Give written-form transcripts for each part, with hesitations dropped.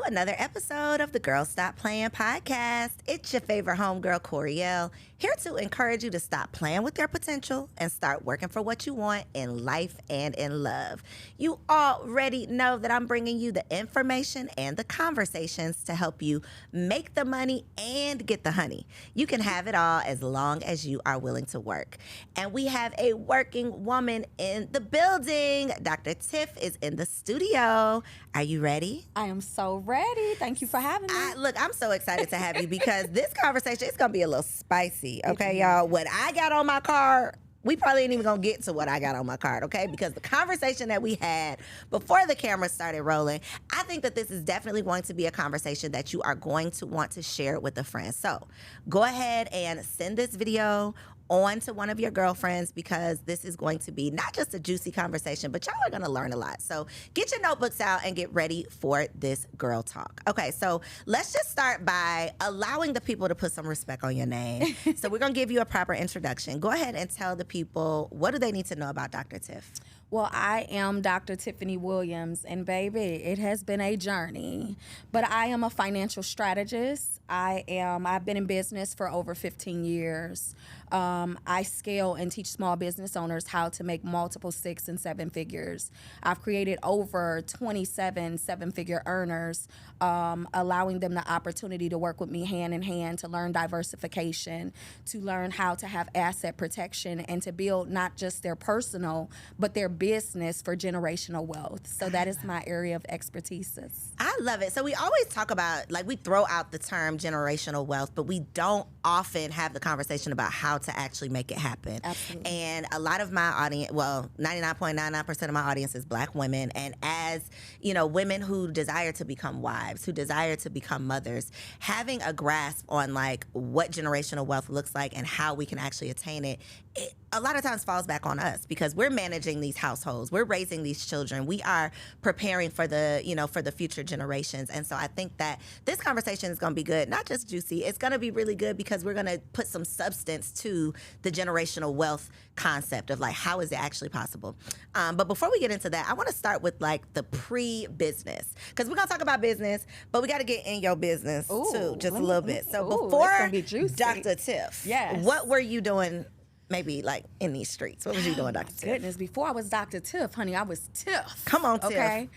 another episode of the Girl Stop Playin podcast. It's your favorite homegirl, Coriel, here to encourage you to stop playing with your potential and start working for what you want in life and in love. You already know that I'm bringing you the information and the conversations to help you make the money and get the honey. You can have it all as long as you are willing to work. And we have a working woman in the building. Dr. Tiff is in the studio. Are you ready? I am so ready. Thank you for having me. Look, I'm so excited to have you because this conversation is going to be a little spicy, okay, y'all? What I got on my card, we probably ain't even going to get to what I got on my card, okay? Because the conversation that we had before the camera started rolling, I think that this is definitely going to be a conversation that you are going to want to share with a friend. So go ahead and send this video on to one of your girlfriends because this is going to be not just a juicy conversation, but y'all are going to learn a lot. So get your notebooks out and get ready for this girl talk. Okay, so let's just start by allowing the people to put some respect on your name. So we're going to give you a proper introduction. Go ahead and tell the people, what do they need to know about Dr. Tiff? Well, I am Dr. Tiffaney Williams, and baby, it has been a journey. But I am a financial strategist. I've been in business for over 15 years. I scale and teach small business owners how to make multiple 6 and 7 figures. I've created over 27 seven-figure earners, allowing them the opportunity to work with me hand in hand to learn diversification, to learn how to have asset protection, and to build not just their personal, but their business for generational wealth. So that is my area of expertise. I love it. So we always talk about, like, we throw out the term generational wealth, but we don't often have the conversation about how to actually make it happen. Absolutely. And a lot of my audience, well, 99.99% of my audience is Black women. And as, you know, women who desire to become wives, who desire to become mothers, having a grasp on, like, what generational wealth looks like and how we can actually attain it, it a lot of times falls back on us because we're managing these households. We're raising these children. We are preparing for the, you know, for the future generations. And so I think that this conversation is going to be good, not just juicy. It's going to be really good because we're going to put some substance to the generational wealth concept of, like, how is it actually possible? But before we get into that, I want to start with, like, the pre-business, because we're going to talk about business, but we got to get in your business too, just a little bit. So before Dr. Tiff, yes, what were you doing? Maybe, like, in these streets. What was you doing, Dr. Tiff? Goodness, before I was Dr. Tiff, honey, I was Tiff. Come on, Tiff. Okay.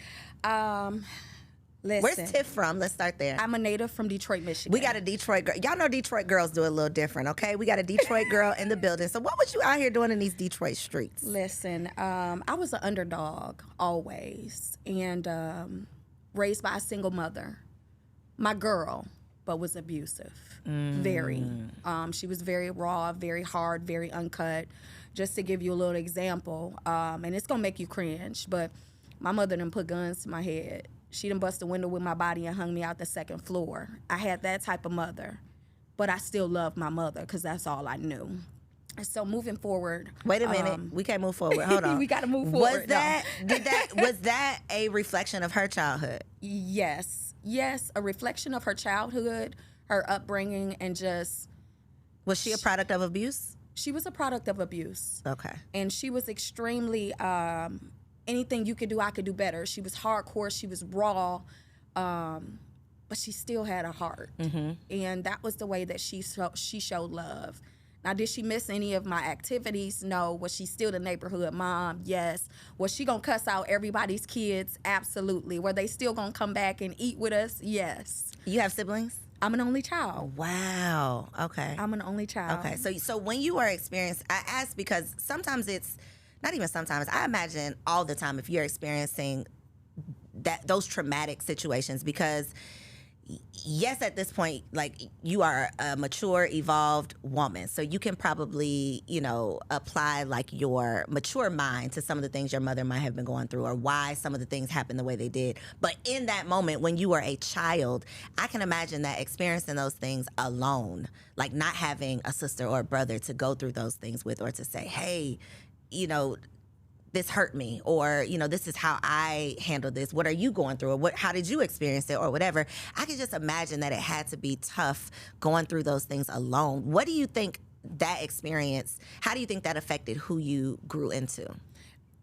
Listen. Where's Tiff from? Let's start there. I'm a native from Detroit, Michigan. We got a Detroit girl. Y'all know Detroit girls do it a little different, okay? We got a Detroit girl in the building. So what was you out here doing in these Detroit streets? Listen, I was an underdog always, and raised by a single mother. My girl, but was abusive. Very. She was very raw, very hard, very uncut. Just to give you a little example, and it's gonna make you cringe, but my mother done put guns to my head. She done bust a window with my body and hung me out the 2nd floor. I had that type of mother, but I still loved my mother because that's all I knew. And so moving forward. Wait a minute, we can't move forward. Hold on. We got to move forward. Was that a reflection of her childhood? Yes, a reflection of her childhood, her upbringing, and just. Was she a product of abuse? She was a product of abuse. Okay. And she was extremely, anything you could do, I could do better. She was hardcore, she was raw, but she still had a heart. Mm-hmm. And that was the way that she showed love. Now, did she miss any of my activities? No. Was she still the neighborhood mom? Yes. Was she going to cuss out everybody's kids? Absolutely. Were they still going to come back and eat with us? Yes. You have siblings? I'm an only child. Wow. Okay. I'm an only child. Okay. So when you were experiencing, I asked because sometimes it's, not even sometimes, I imagine all the time if you're experiencing those traumatic situations, because yes, at this point, like, you are a mature, evolved woman. So you can probably, you know, apply, like, your mature mind to some of the things your mother might have been going through or why some of the things happened the way they did. But in that moment, when you were a child, I can imagine that experiencing those things alone, like not having a sister or a brother to go through those things with, or to say, hey, you know, this hurt me, or, you know, this is how I handled this. What are you going through? Or how did you experience it, or whatever? I can just imagine that it had to be tough going through those things alone. What do you think that experience, how do you think that affected who you grew into?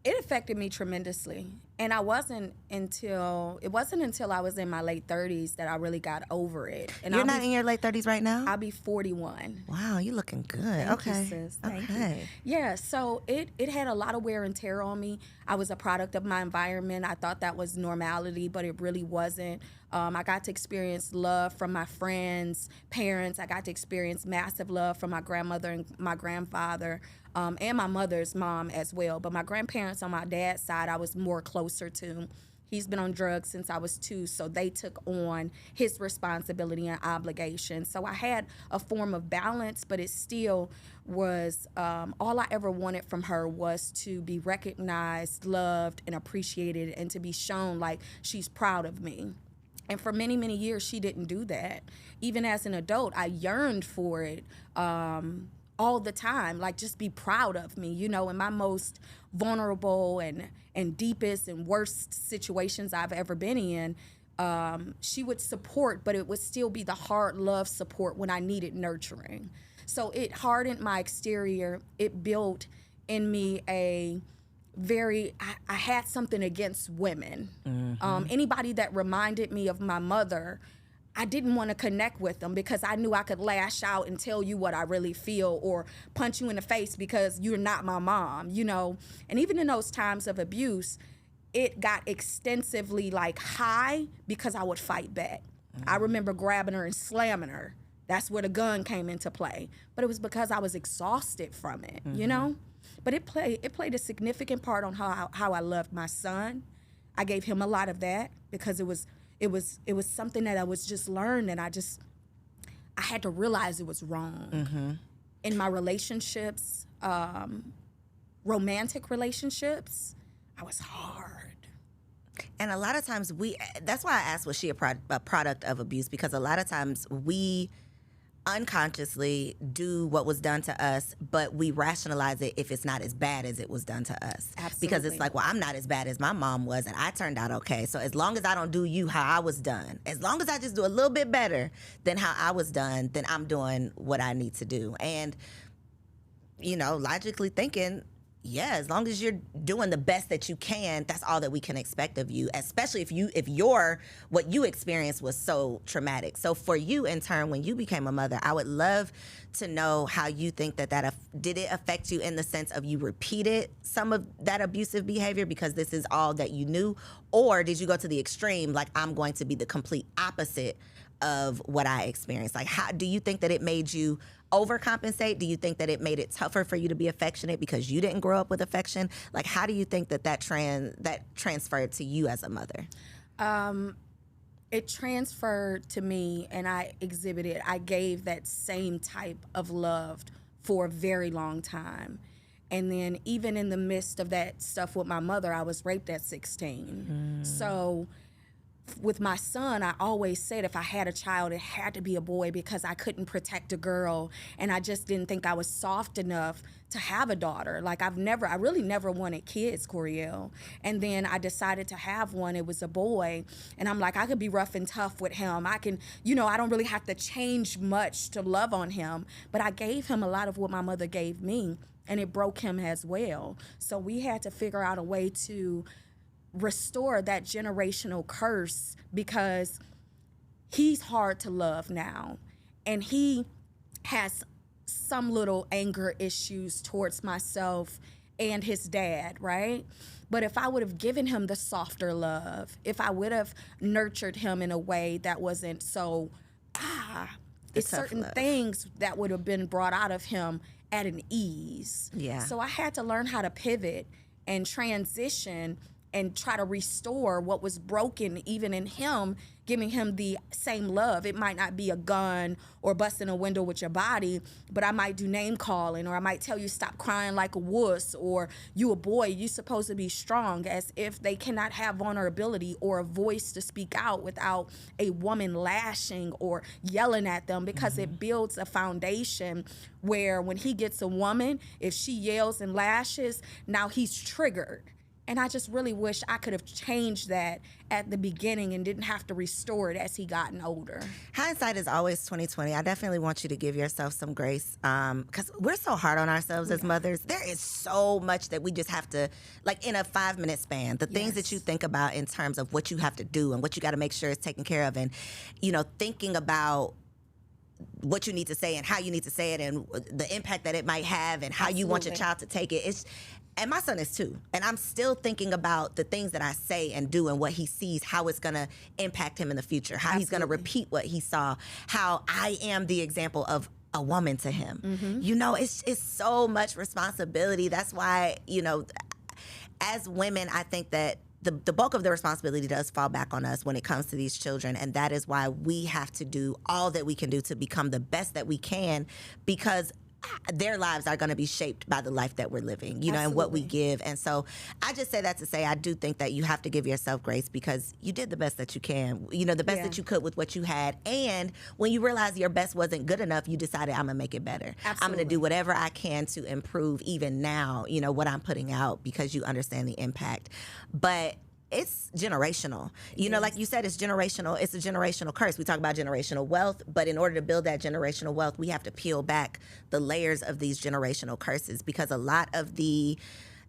It affected me tremendously. And it wasn't until I was in my late 30s that I really got over it. And You're not in your late 30s right now? I'll be 41. Wow, you looking good. Thank Okay. you, sis. Thank you. Okay. Yeah, so it had a lot of wear and tear on me. I was a product of my environment. I thought that was normality, but it really wasn't. I got to experience love from my friends, parents. I got to experience massive love from my grandmother and my grandfather, and my mother's mom as well. But my grandparents on my dad's side, I was more closer to. He's been on drugs since I was 2, so they took on his responsibility and obligation. So I had a form of balance, but it still was, all I ever wanted from her was to be recognized, loved, and appreciated, and to be shown like she's proud of me. And for many, many years, she didn't do that. Even as an adult, I yearned for it all the time, like just be proud of me, you know, in my most vulnerable and deepest and worst situations I've ever been in. She would support, but it would still be the hard love support when I needed nurturing. So it hardened my exterior. It built in me I had something against women. Anybody that reminded me of my mother, I didn't want to connect with them because I knew I could lash out and tell you what I really feel or punch you in the face because you're not my mom, you know? And even in those times of abuse, it got extensively like high because I would fight back. I remember grabbing her and slamming her. That's where the gun came into play. But it was because I was exhausted from it, you know? But it played a significant part on how I loved my son. I gave him a lot of that because it was something that I was just learned, and I had to realize it was wrong. In my relationships, romantic relationships, I was hard. And a lot of times that's why I asked, was she a product of abuse? Because a lot of times we unconsciously do what was done to us, but we rationalize it if it's not as bad as it was done to us. Absolutely. Because it's like, well, I'm not as bad as my mom was, and I turned out okay. So as long as I don't do you how I was done, as long as I just do a little bit better than how I was done, then I'm doing what I need to do. And, you know, logically thinking, yeah, as long as you're doing the best that you can, that's all that we can expect of you, especially if what you experienced was so traumatic. So for you, in turn, when you became a mother, I would love to know how you think that did it affect you in the sense of you repeated some of that abusive behavior because this is all that you knew, or did you go to the extreme, like I'm going to be the complete opposite of what I experienced? Like, how do you think that it made you overcompensate? Do you think that it made it tougher for you to be affectionate because you didn't grow up with affection? Like, how do you think that transferred to you as a mother? It transferred to me, and I gave that same type of love for a very long time. And then even in the midst of that stuff with my mother, I was raped at 16. So with my son, I always said if I had a child, it had to be a boy because I couldn't protect a girl, and I just didn't think I was soft enough to have a daughter. Like I really never wanted kids, Coriel. And then I decided to have one. It was a boy, and I'm like, I could be rough and tough with him. I can, I don't really have to change much to love on him. But I gave him a lot of what my mother gave me, and it broke him as well. So we had to figure out a way to restore that generational curse because he's hard to love now, and he has some little anger issues towards myself and his dad, right? But if I would have given him the softer love, if I would have nurtured him in a way that wasn't so it's certain love. Things that would have been brought out of him at an ease. Yeah. So I had to learn how to pivot and transition and try to restore what was broken even in him, giving him the same love. It might not be a gun or busting a window with your body, but I might do name calling, or I might tell you stop crying like a wuss, or you a boy, you supposed to be strong, as if they cannot have vulnerability or a voice to speak out without a woman lashing or yelling at them, because it builds a foundation where when he gets a woman, if she yells and lashes, now he's triggered. And I just really wish I could have changed that at the beginning and didn't have to restore it as he gotten older. Hindsight is always 2020. I definitely want you to give yourself some grace because we're so hard on ourselves as mothers. There is so much that we just have to, like in a 5-minute span, the things that you think about in terms of what you have to do and what you got to make sure is taken care of, and, you know, thinking about what you need to say and how you need to say it and the impact that it might have and how you want your child to take it. And my son is 2. And I'm still thinking about the things that I say and do and what he sees, how it's going to impact him in the future, how he's going to repeat what he saw, how I am the example of a woman to him. You know, it's so much responsibility. That's why, you know, as women, I think that the bulk of the responsibility does fall back on us when it comes to these children. And that is why we have to do all that we can do to become the best that we can, because their lives are going to be shaped by the life that we're living, you know, and what we give. And so I just say that to say I do think that you have to give yourself grace because you did the best that you can, you know, the best that you could with what you had. And when you realize your best wasn't good enough, you decided I'm going to make it better. I'm going to do whatever I can to improve even now, you know, what I'm putting out, because you understand the impact. But it's generational. You know, like you said, it's generational. It's a generational curse. We talk about generational wealth, but in order to build that generational wealth, we have to peel back the layers of these generational curses, because a lot of the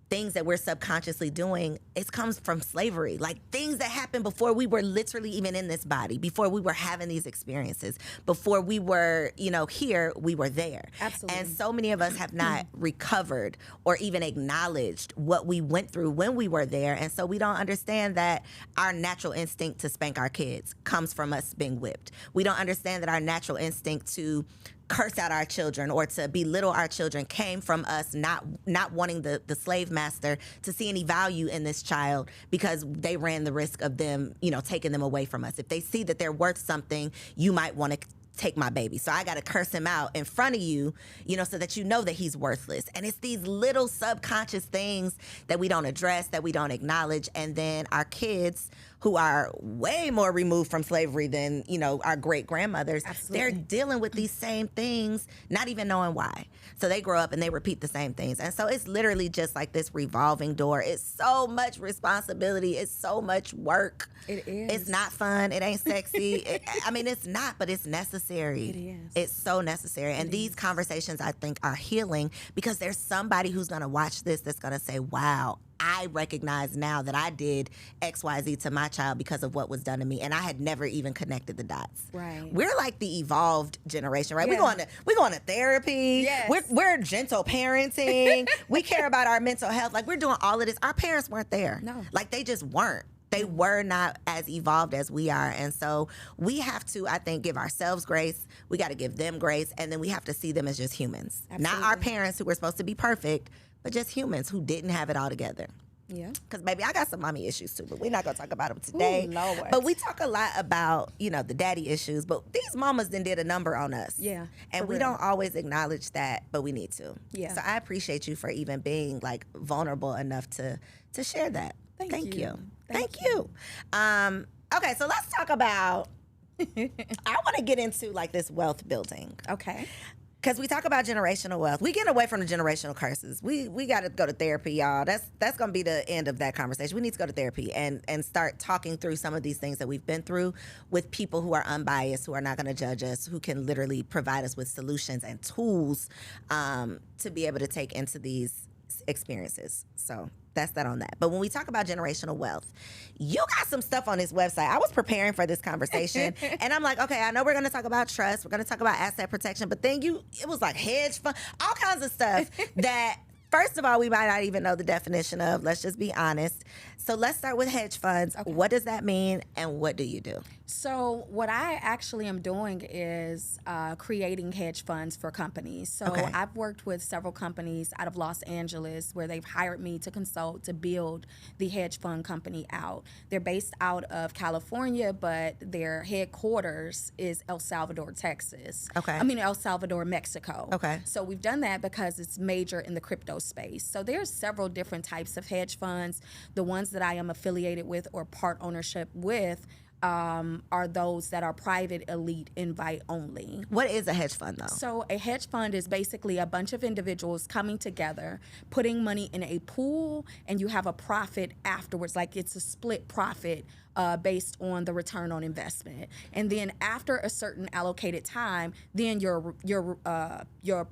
things that we're subconsciously doing, it comes from slavery. Like things that happened before we were literally even in this body, before we were having these experiences, before we were, you know, here, we were there. Absolutely. And so many of us have not recovered or even acknowledged what we went through when we were there. And so we don't understand that our natural instinct to spank our kids comes from us being whipped. We don't understand that our natural instinct to curse out our children or to belittle our children came from us not wanting the slave master to see any value in this child, because they ran the risk of them, you know, taking them away from us. If they see that they're worth something, you might want to take my baby. So I got to curse him out in front of you, you know, so that you know that he's worthless. And it's these little subconscious things that we don't address, that we don't acknowledge. And then our kids, who are way more removed from slavery than, you know, our great grandmothers, they're dealing with these same things, not even knowing why. So they grow up and they repeat the same things. And so it's literally just like this revolving door. It's so much responsibility. It's so much work. It is. It's not fun. It ain't sexy. I mean, it's not, but it's necessary. It is. It's so necessary. And these conversations, I think, are healing, because there's somebody who's going to watch this that's going to say, wow, I recognize now that I did XYZ to my child because of what was done to me, and I had never even connected the dots. Right. We're like the evolved generation, right? Yeah. We're going to therapy. Yes. We're gentle parenting. We care about our mental health. Like, we're doing all of this. Our parents weren't there. No. Like, they just weren't. They were not as evolved as we are. And so we have to, I think, give ourselves grace. We got to give them grace. And then we have to see them as just humans. Absolutely. Not our parents who were supposed to be perfect, but just humans who didn't have it all together. Yeah. Because, baby, I got some mommy issues, too, but we're not going to talk about them today. Ooh, Lord. But we talk a lot about, you know, the daddy issues, but these mamas then did a number on us. Yeah, And for we real. don't always acknowledge that, but we need to. Yeah. So I appreciate you for even being, like, vulnerable enough to share that. Thank you. Thank you. Okay, so let's talk about, I want to get into, like, this wealth building. Okay. Because we talk about generational wealth. We get away from the generational curses. We got to go to therapy, y'all. That's going to be the end of that conversation. We need to go to therapy and start talking through some of these things that we've been through with people who are unbiased, who are not going to judge us, who can literally provide us with solutions and tools to be able to take into these experiences. So that's that on that. But when we talk about generational wealth, you got some stuff on this website. I was preparing for this conversation and I'm like, okay, I know we're going to talk about trust. We're going to talk about asset protection, but then it was like hedge fund, all kinds of stuff that, first of all, we might not even know the definition of. Let's just be honest. So let's start with hedge funds. Okay. What does that mean and what do you do? So what I actually am doing is creating hedge funds for companies. So Okay. I've worked with several companies out of Los Angeles where they've hired me to consult to build the hedge fund company out. They're based out of California, but their headquarters is El Salvador, Texas. Okay. El Salvador, Mexico. Okay. So we've done that because it's major in the crypto space. So there's several different types of hedge funds. The ones that I am affiliated with or part ownership with are those that are private, elite, invite only. What is a hedge fund, though? So a hedge fund is basically a bunch of individuals coming together, putting money in a pool, and you have a profit afterwards. Like it's a split profit based on the return on investment. And then after a certain allocated time, then your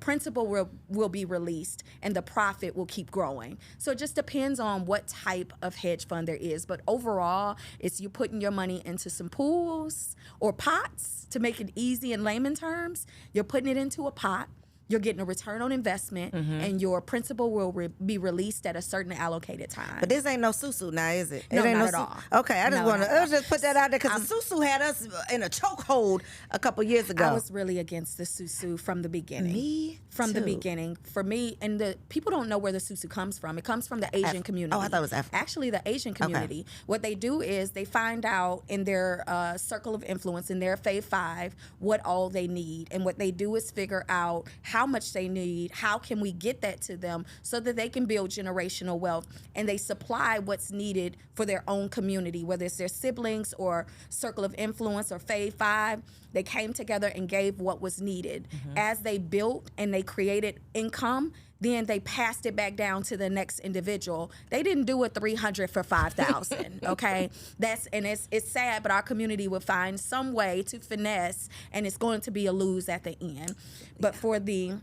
principal will be released and the profit will keep growing. So it just depends on what type of hedge fund there is. But overall, it's you putting your money into some pools or pots, to make it easy in layman terms. You're putting it into a pot. You're getting a return on investment, and your principal will be released at a certain allocated time. But this ain't no susu now, is it? No, it ain't not no at all. Okay, I just want to just put that out there because the susu had us in a chokehold a couple years ago. I was really against the susu from the beginning. Me From the too. beginning. For me, and the people don't know where the susu comes from. It comes from the Asian community. Oh, I thought it was African. Actually, the Asian community. What they do is they find out in their circle of influence, in their Fave 5, what all they need. And what they do is figure out how much they need, how can we get that to them so that they can build generational wealth. And they supply what's needed for their own community, whether it's their siblings or circle of influence or Fave 5. They came together and gave what was needed. As they built and they created income, then they passed it back down to the next individual. They didn't do a 300 for 5,000, okay? It's sad, but our community will find some way to finesse, and it's going to be a lose at the end. But for the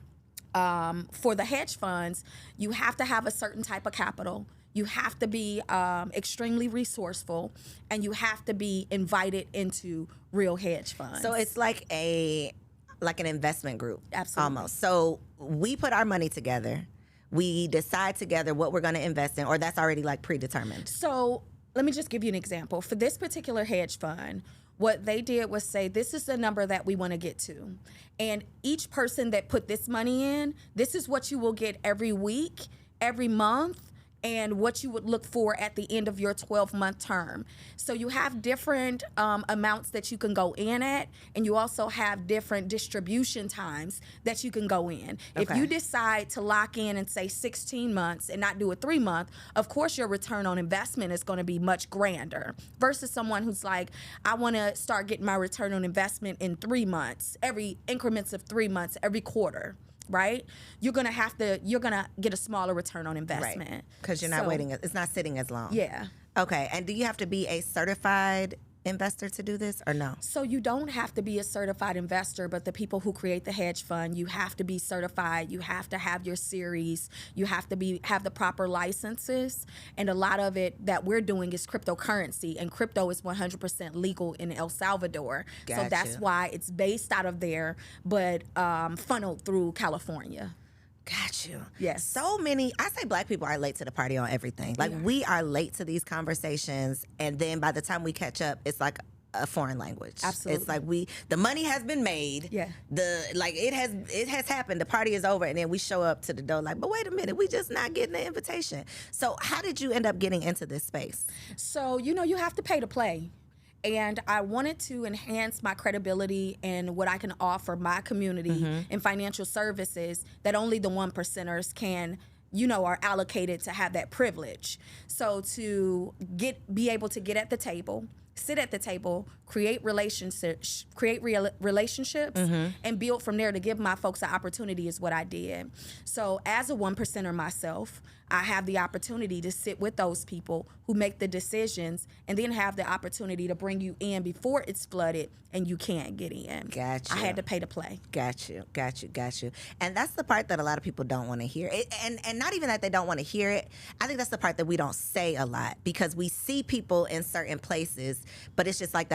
hedge funds, you have to have a certain type of capital. You have to be extremely resourceful, and you have to be invited into real hedge funds. So it's like an investment group. Absolutely. Almost. So we put our money together. We decide together what we're going to invest in, or that's already like predetermined. So let me just give you an example. For this particular hedge fund, what they did was say, this is the number that we want to get to. And each person that put this money in, this is what you will get every week, every month, and what you would look for at the end of your 12-month term. So you have different amounts that you can go in at, and you also have different distribution times that you can go in. If you decide to lock in and say 16 months and not do a 3-month, of course your return on investment is going to be much grander versus someone who's like, I want to start getting my return on investment in 3 months, every increments of 3 months, every quarter. Right, you're gonna get a smaller return on investment, right? Because you're not waiting; it's not sitting as long. Yeah. Okay, and do you have to be a certified investor to do this, or no? So you don't have to be a certified investor, but the people who create the hedge fund, you have to be certified. You have to have your series. You have to have the proper licenses, and a lot of it that we're doing is cryptocurrency, and crypto is 100% legal in El Salvador. Gotcha. So that's why it's based out of there, but funneled through California. Got you. Yes. So many, I say Black people are late to the party on everything. Like, we are late to these conversations, and then by the time we catch up, it's like a foreign language. Absolutely. It's like the money has been made. Yeah. It has happened. The party is over, and then we show up to the door like, but wait a minute, we just not getting the invitation. So how did you end up getting into this space? So, you have to pay to play. And I wanted to enhance my credibility and what I can offer my community in financial services that only the 1%ers can, are allocated to have that privilege. So to be able to get at the table, sit at the table, create relationships, and build from there to give my folks an opportunity is what I did. So as a 1%er myself, I have the opportunity to sit with those people who make the decisions and then have the opportunity to bring you in before it's flooded and you can't get in. Gotcha. I had to pay to play. Got you. And that's the part that a lot of people don't want to hear. And not even that they don't want to hear it. I think that's the part that we don't say a lot because we see people in certain places, but it's just like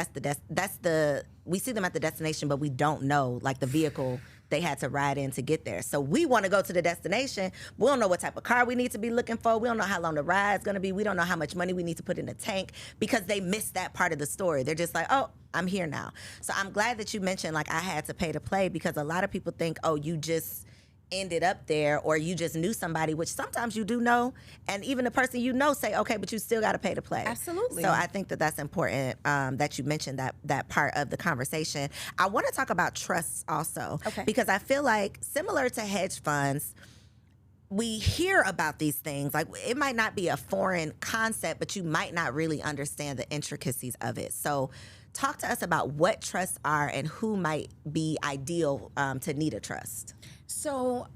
we see them at the destination, but we don't know like the vehicle they had to ride in to get there. So we want to go to the destination. We don't know what type of car we need to be looking for. We don't know how long the ride's going to be. We don't know how much money we need to put in the tank because they missed that part of the story. They're just like, oh, I'm here now. So I'm glad that you mentioned like I had to pay to play because a lot of people think, oh, you just ended up there or you just knew somebody, which sometimes you do know, and even the person say, okay, but you still got to pay to play. Absolutely. So I think that that's important that you mentioned that part of the conversation. I want to talk about trusts also, okay, because I feel like similar to hedge funds, we hear about these things. Like, it might not be a foreign concept, but you might not really understand the intricacies of it. So talk to us about what trusts are and who might be ideal to need a trust. So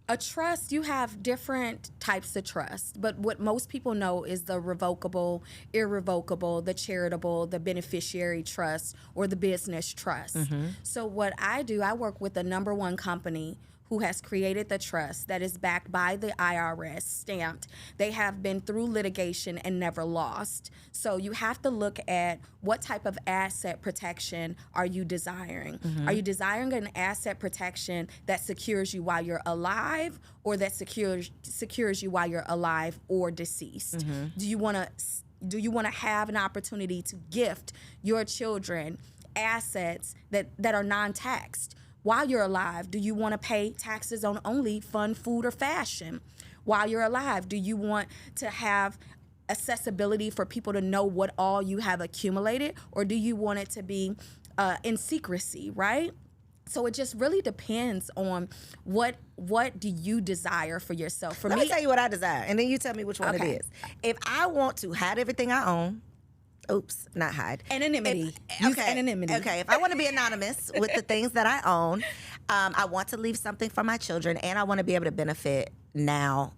a trust, you have different types of trust, but what most people know is the revocable, irrevocable, the charitable, the beneficiary trust, or the business trust. So what I do, I work with the number one company who has created the trust that is backed by the IRS, stamped. They have been through litigation and never lost. So you have to look at what type of asset protection are you desiring? Are you desiring an asset protection that secures you while you're alive, or that secures you while you're alive or deceased? Do you want to have an opportunity to gift your children assets that are non-taxed? While you're alive, do you want to pay taxes on only fun, food, or fashion? While you're alive, do you want to have accessibility for people to know what all you have accumulated, or do you want it to be in secrecy, right? So it just really depends on what do you desire for yourself. For Let me, me tell you what I desire, and then you tell me which one Okay. it is. If I want to hide everything I own, not hide. Anonymity. Use anonymity. Okay, if I want to be anonymous with the things that I own, I want to leave something for my children, and I want to be able to benefit now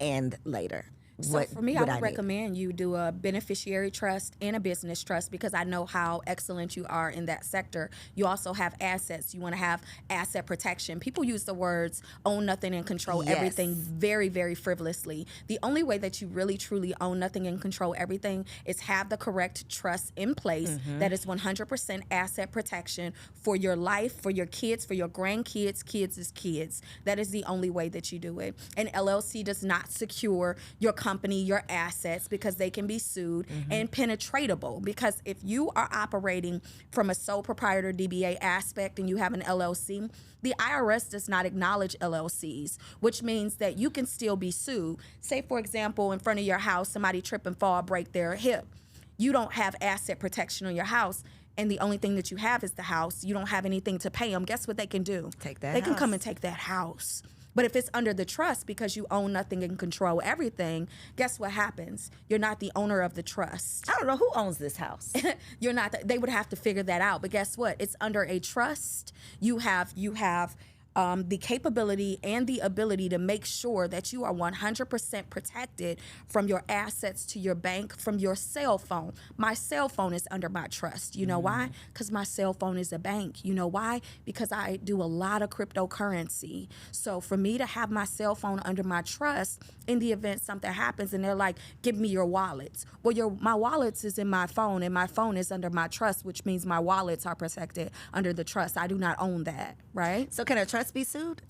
and later. So for me, I would need? recommend you do a beneficiary trust and a business trust, because I know how excellent you are in that sector. You also have assets. You want to have asset protection. People use the words own nothing and control everything very, very frivolously. The only way that you really, truly own nothing and control everything is have the correct trust in place that is 100% asset protection for your life, for your kids, for your grandkids, kids is kids. That is the only way that you do it. An LLC does not secure your company, your assets, because they can be sued, and penetratable, because if you are operating from a sole proprietor DBA aspect and you have an LLC, the IRS does not acknowledge LLCs, which means that you can still be sued. Say, for example, in front of your house, somebody trip and fall, break their hip. You don't have asset protection on your house, and the only thing that you have is the house. You don't have anything to pay them. Guess what they can do? Take that They house. can come and take that house. But if it's under the trust, because you own nothing and control everything, guess what happens? You're not the owner of the trust. I don't know who owns this house. You're not. They would have to figure that out. But guess what? It's under a trust. You have the capability and the ability to make sure that you are 100% protected from your assets to your bank, from your cell phone. My cell phone is under my trust. You know why? Because my cell phone is a bank. You know why? Because I do a lot of cryptocurrency. So for me to have my cell phone under my trust, in the event something happens and they're like, give me your wallets. Well, my wallets is in my phone, and my phone is under my trust, which means my wallets are protected under the trust. I do not own that, right? So can a trust be sued?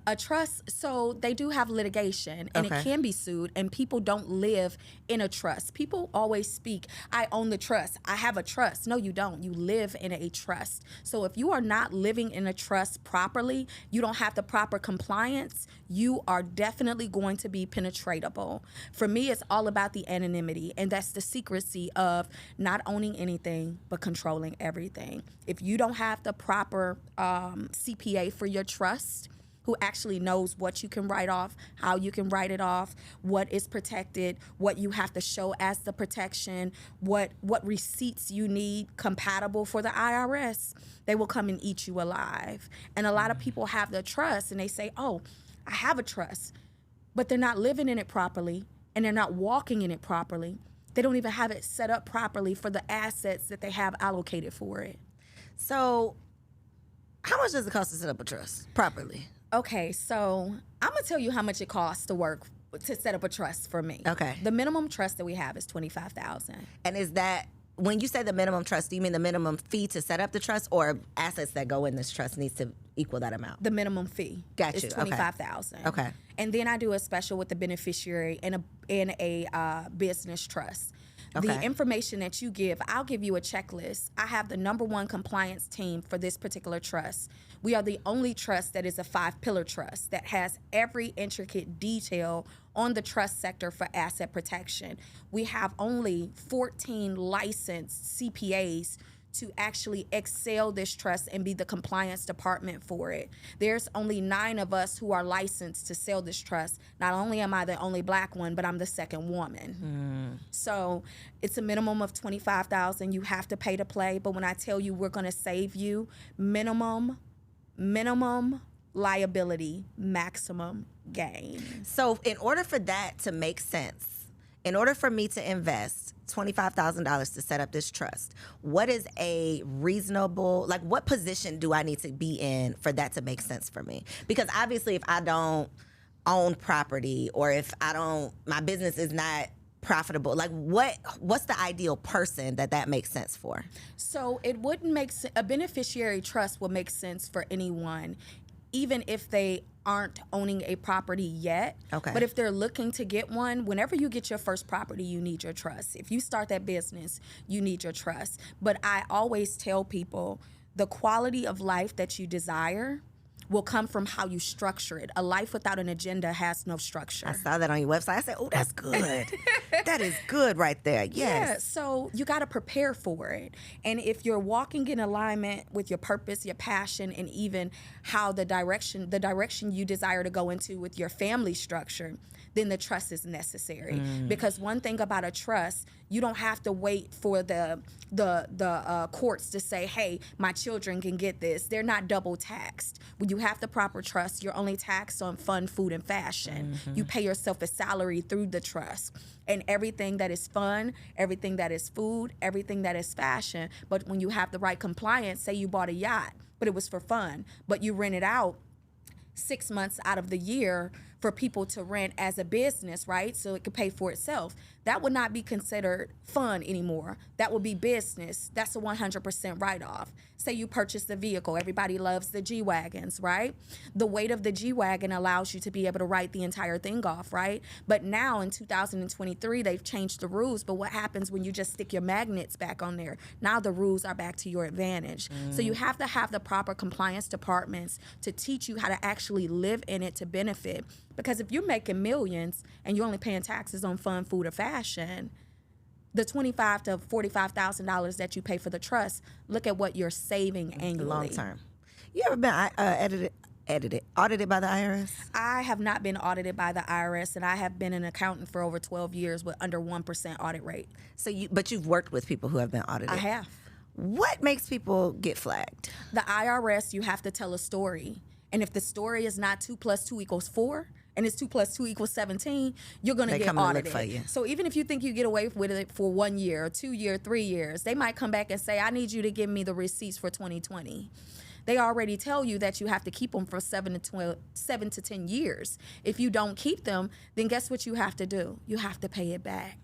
A trust, so they do have litigation, and Okay. it can be sued, and people don't live in a trust. People always speak, I own the trust, I have a trust. No, you don't. You live in a trust. So if you are not living in a trust properly, you don't have the proper compliance, you are definitely going to be penetratable. For me, it's all about the anonymity, and that's the secrecy of not owning anything but controlling everything. If you don't have the proper CPA for your trust, who actually knows what you can write off, how you can write it off, what is protected, what you have to show as the protection, what receipts you need compatible for the IRS, they will come and eat you alive. And a lot of people have the trust and they say, oh, I have a trust, but they're not living in it properly and they're not walking in it properly. They don't even have it set up properly for the assets that they have allocated for it. So how much does it cost to set up a trust properly? Okay, so I'm gonna tell you how much it costs to set up a trust for me. Okay. The minimum trust that we have is $25,000. And is that, when you say the minimum trust, do you mean the minimum fee to set up the trust, or assets that go in this trust needs to equal that amount? The minimum fee Got is you. Okay. $25,000. Okay. And then I do a special with the beneficiary and a business trust. Okay. The information that you give, I'll give you a checklist. I have the number one compliance team for this particular trust. We are the only trust that is a 5-pillar trust that has every intricate detail on the trust sector for asset protection. We have only 14 licensed CPAs to actually excel this trust and be the compliance department for it. There's only 9 of us who are licensed to sell this trust. Not only am I the only Black one, but I'm the second woman. So it's a minimum of $25,000. You have to pay to play. But when I tell you we're going to save you, minimum liability, maximum gain. So in order for that to make sense, in order for me to invest $25,000 to set up this trust, what is a reasonable, like what position do I need to be in for that to make sense for me? Because obviously if I don't own property, or if my business is not profitable, like what's the ideal person that makes sense for? So it wouldn't make sense. A beneficiary trust will make sense for anyone, even if they aren't owning a property yet. Okay. But if they're looking to get one, whenever you get your first property, you need your trust. If you start that business, you need your trust. But I always tell people the quality of life that you desire will come from how you structure it. A life without an agenda has no structure. I saw that on your website. I said, oh, that's good. That is good right there. Yes. Yeah, so you got to prepare for it. And if you're walking in alignment with your purpose, your passion, and even how the direction you desire to go into with your family structure, then the trust is necessary. Because one thing about a trust, you don't have to wait for the courts to say, hey, my children can get this. They're not double taxed. When you have the proper trust, you're only taxed on fun, food, and fashion. You pay yourself a salary through the trust. And everything that is fun, everything that is food, everything that is fashion. But when you have the right compliance, say you bought a yacht, but it was for fun, but you rent it out 6 months out of the year for people to rent as a business, right? So it could pay for itself. That would not be considered fun anymore. That would be business. That's a 100% write-off. Say you purchased a vehicle. Everybody loves the G-Wagons, right? The weight of the G-Wagon allows you to be able to write the entire thing off, right? But now in 2023, they've changed the rules. But what happens when you just stick your magnets back on there? Now the rules are back to your advantage. So you have to have the proper compliance departments to teach you how to actually live in it to benefit. Because if you're making millions and you're only paying taxes on fun, food, or fashion, the $25,000 to $45,000 that you pay for the trust, look at what you're saving annually. Long term. You ever been audited by the IRS? I have not been audited by the IRS, and I have been an accountant for over 12 years with under 1% audit rate. But you've worked with people who have been audited. I have. What makes people get flagged? The IRS, you have to tell a story. And if the story is not 2 + 2 = 4, and it's 2 + 2 = 17, you're going to get audited. For you. So even if you think you get away with it for 1 year, 2 years, 3 years, they might come back and say, I need you to give me the receipts for 2020. They already tell you that you have to keep them for 7 to 10 years. If you don't keep them, then guess what you have to do? You have to pay it back.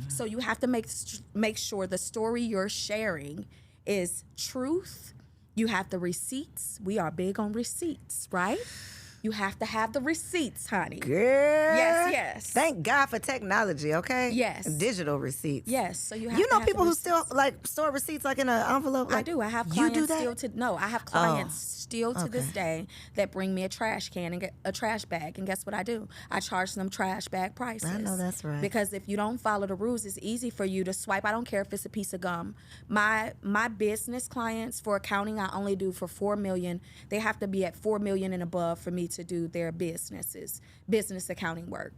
So you have to make sure the story you're sharing is truth. You have the receipts. We are big on receipts, right? You have to have the receipts, honey. Girl. Yes. Thank God for technology, okay? Yes. Digital receipts. Yes. So you have to have people who still like store receipts like in an envelope? I do. I have clients I have clients still to this day that bring me a trash can and get a trash bag. And guess what I do? I charge them trash bag prices. I know that's right. Because if you don't follow the rules, it's easy for you to swipe. I don't care if it's a piece of gum. My business clients for accounting, I only do for $4 million. They have to be at $4 million and above for me to do their business accounting work.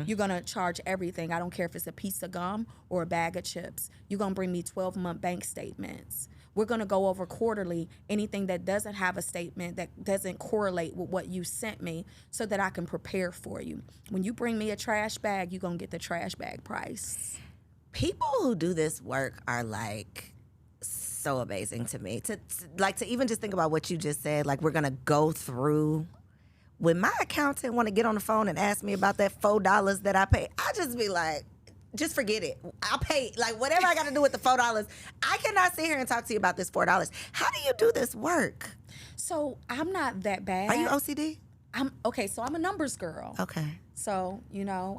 You're going to charge everything. I don't care if it's a piece of gum or a bag of chips. You're going to bring me 12-month bank statements. We're going to go over quarterly anything that doesn't have a statement, that doesn't correlate with what you sent me, so that I can prepare for you. When you bring me a trash bag, you're going to get the trash bag price. People who do this work are like so amazing to me. To even just think about what you just said, like we're going to go through. When my accountant want to get on the phone and ask me about that $4 that I paid, I just be like, just forget it. I'll pay, like, whatever I got to do with the $4. I cannot sit here and talk to you about this $4. How do you do this work? So I'm not that bad. Are you OCD? So I'm a numbers girl. Okay. So,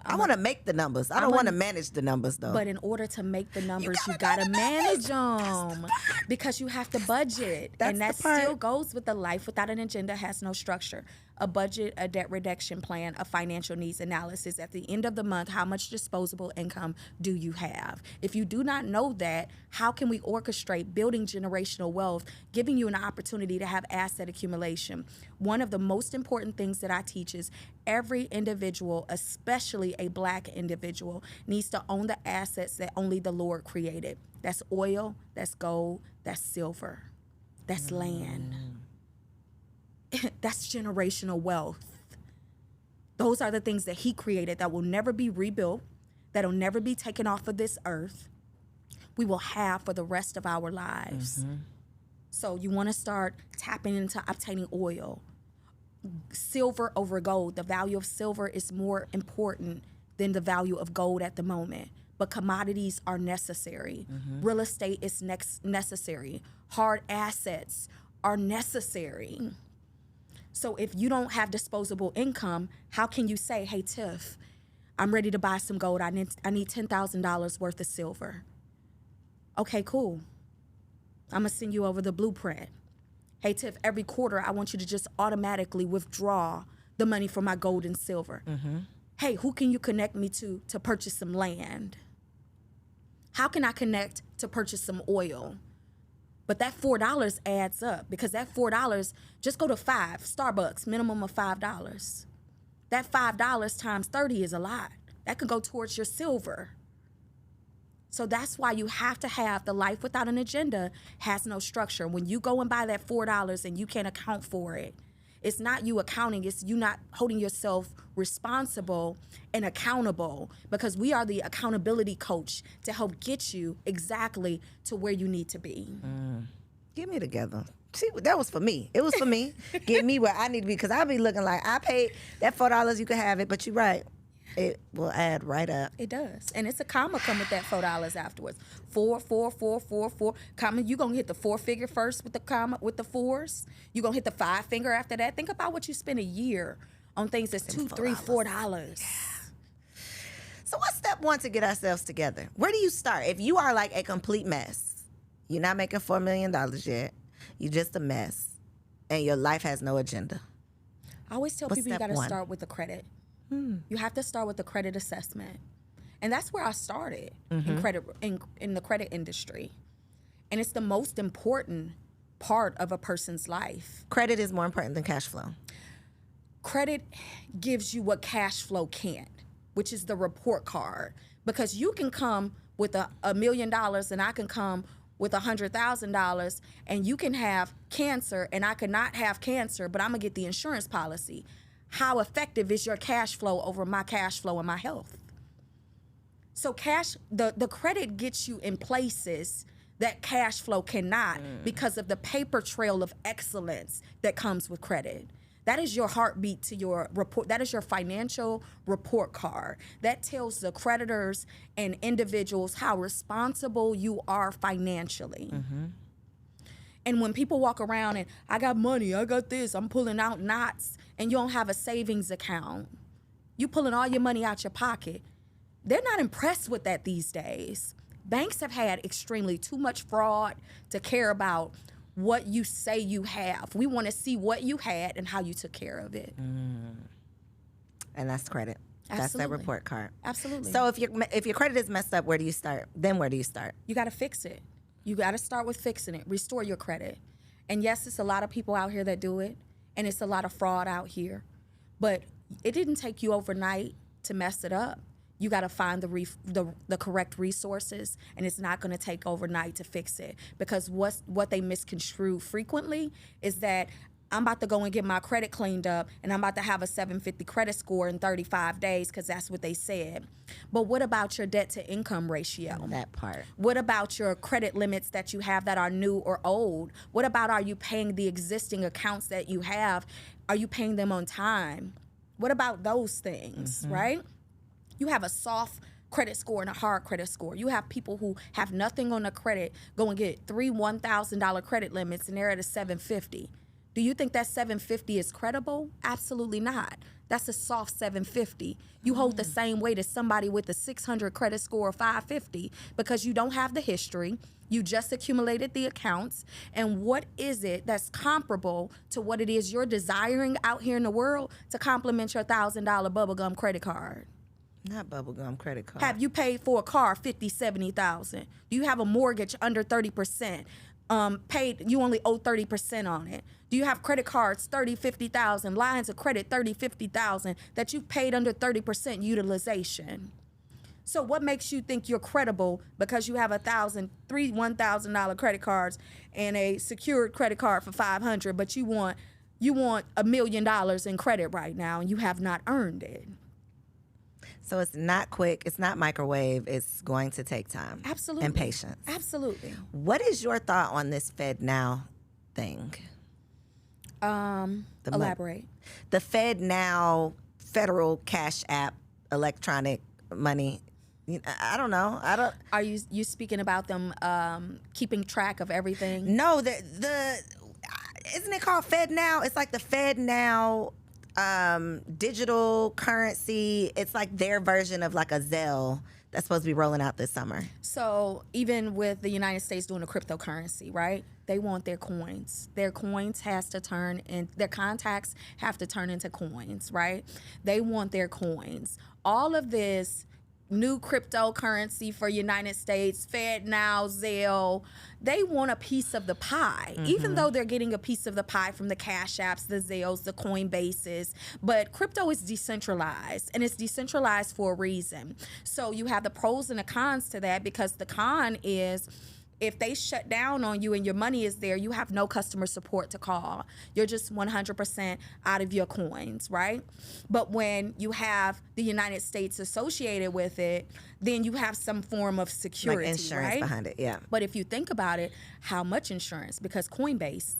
I want to make the numbers. I don't want to manage the numbers, though. But in order to make the numbers, you gotta manage them because you have to budget. And that still goes with the life without an agenda has no structure. A budget, a debt reduction plan, a financial needs analysis. At the end of the month, how much disposable income do you have? If you do not know that, how can we orchestrate building generational wealth, giving you an opportunity to have asset accumulation? One of the most important things that I teach is every individual, especially a Black individual, needs to own the assets that only the Lord created. That's oil, that's gold, that's silver, that's land. That's generational wealth. Those are the things that he created that will never be rebuilt, that will never be taken off of this earth. We will have for the rest of our lives. So you want to start tapping into obtaining oil. Silver over gold. The value of silver is more important than the value of gold at the moment. But commodities are necessary. Real estate is necessary. Hard assets are necessary. So if you don't have disposable income, how can you say, hey, Tiff, I'm ready to buy some gold. I need $10,000 worth of silver. Okay, cool. I'm going to send you over the blueprint. Hey, Tiff, every quarter, I want you to just automatically withdraw the money for my gold and silver. Hey, who can you connect me to purchase some land? How can I connect to purchase some oil? But that $4 adds up because that $4, just go to 5, Starbucks, minimum of $5. That $5 times 30 is a lot. That could go towards your silver. So that's why you have to have the life without an agenda has no structure. When you go and buy that $4 and you can't account for it, it's not you accounting, it's you not holding yourself responsible and accountable, because we are the accountability coach to help get you exactly to where you need to be. Get me together. See, that was for me. It was for me. Get me where I need to be, because I'll be looking like I paid that $4, you can have it, but you're right. It will add right up. It does. And it's a comma come with that $4 afterwards. 4, 4, 4, 4, 4. Comma, you're going to hit the 4-figure first with the comma, with the 4s. You're going to hit the 5-finger after that. Think about what you spend a year on things that's $2, $3, $4. Yeah. So what's step one to get ourselves together? Where do you start? If you are like a complete mess, you're not making $4 million yet, you're just a mess, and your life has no agenda. I always tell people you got to start with the credit. You have to start with the credit assessment. And that's where I started in credit in the credit industry. And it's the most important part of a person's life. Credit is more important than cash flow. Credit gives you what cash flow can't, which is the report card. Because you can come with $1 million and I can come with $100,000, and you can have cancer and I could not have cancer, but I'm gonna get the insurance policy. How effective is your cash flow over my cash flow and my health? So the credit gets you in places that cash flow cannot because of the paper trail of excellence that comes with credit. That is your heartbeat to your report. That is your financial report card. That tells the creditors and individuals how responsible you are financially. And when people walk around and I got money, I got this, I'm pulling out knots, and you don't have a savings account, you pulling all your money out your pocket, they're not impressed with that these days. Banks have had extremely too much fraud to care about what you say you have. We want to see what you had and how you took care of it. And that's credit. Absolutely. That's that report card. Absolutely. So if your credit is messed up, where do you start? Then where do you start? You got to fix it. You got to start with fixing it. Restore your credit. And yes, it's a lot of people out here that do it, and it's a lot of fraud out here. But it didn't take you overnight to mess it up. You got to find the correct resources, and it's not going to take overnight to fix it. Because what they misconstrue frequently is that I'm about to go and get my credit cleaned up, and I'm about to have a 750 credit score in 35 days because that's what they said. But what about your debt to income ratio? That part. What about your credit limits that you have that are new or old? What about, are you paying the existing accounts that you have? Are you paying them on time? What about those things, right? You have a soft credit score and a hard credit score. You have people who have nothing on the credit go and get 3 $1,000 credit limits, and they're at a 750. Do you think that 750 is credible? Absolutely not. That's a soft 750. You hold the same weight as somebody with a 600 credit score of 550 because you don't have the history. You just accumulated the accounts. And what is it that's comparable to what it is you're desiring out here in the world to complement your $1,000 bubblegum credit card? Not bubblegum credit card. Have you paid for a car 50, 70,000? Do you have a mortgage under 30%? You only owe 30% on it. Do you have credit cards 30, 50,000, lines of credit 30, 50,000 that you've paid under 30% utilization? So what makes you think you're credible because you have $1,000 credit cards and a secured credit card for $500, but you want $1 million in credit right now and you have not earned it? So it's not quick. It's not microwave. It's going to take time. Absolutely. And patience. Absolutely. What is your thought on this Fed Now thing? Elaborate. The Fed Now federal cash app, electronic money. I don't know. Are you speaking about them keeping track of everything? No, isn't it called Fed Now? It's like the Fed Now digital currency. It's like their version of like a Zelle that's supposed to be rolling out this summer. So even with the United States doing a cryptocurrency, right? They want their coins. Their coins has to turn in, their contacts have to turn into coins, right? They want their coins. All of this new cryptocurrency for United States, Fed Now, Zelle, they want a piece of the pie, even though they're getting a piece of the pie from the Cash Apps, the Zelles, the Coinbases. But crypto is decentralized, and it's decentralized for a reason. So you have the pros and the cons to that, because the con is, if they shut down on you and your money is there, you have no customer support to call. You're just 100% out of your coins, right? But when you have the United States associated with it, then you have some form of security, like insurance right? behind it, yeah. But if you think about it, how much insurance? Because Coinbase